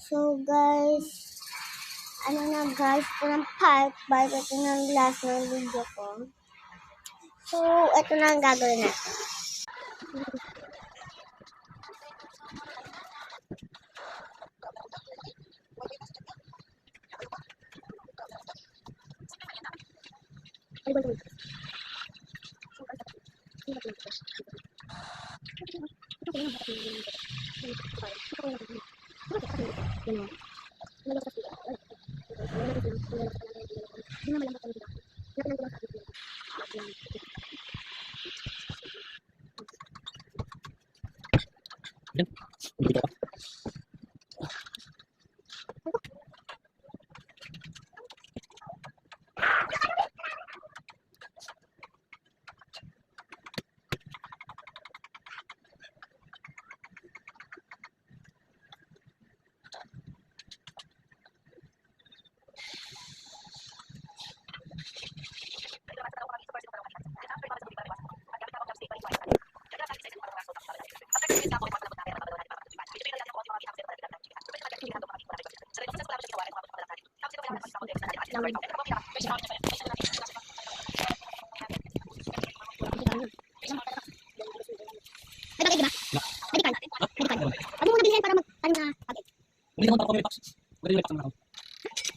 So guys, ano na guys, ito ng part ito ng last ng video ko. So, ito na ang gagawin natin.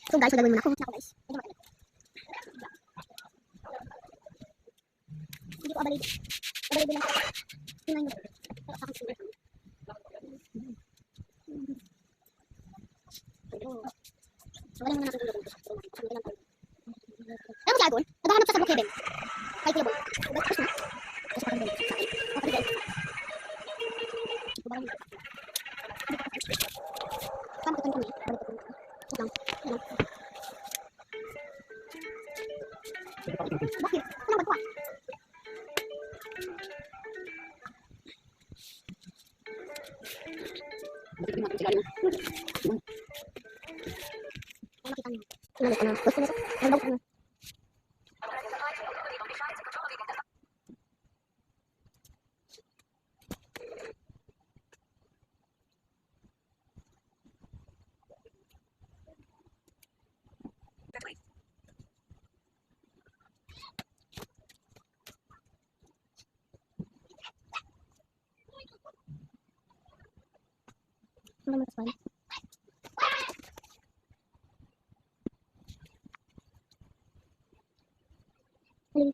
So guys, gagawin muna ako. Guys. Hindi ko abalid. Abalid lang. Tingnan nyo. Wala mo na natin dito. Ano mo gagawin? Naghahanap siya sa Brook Haven. Kay Kuya Boy. Tapos na. Tapos pa kami sa akin. Okay, guys. Sama kita kami. Lang. Bakit? Ano ba ito? Ano mas fun? Ano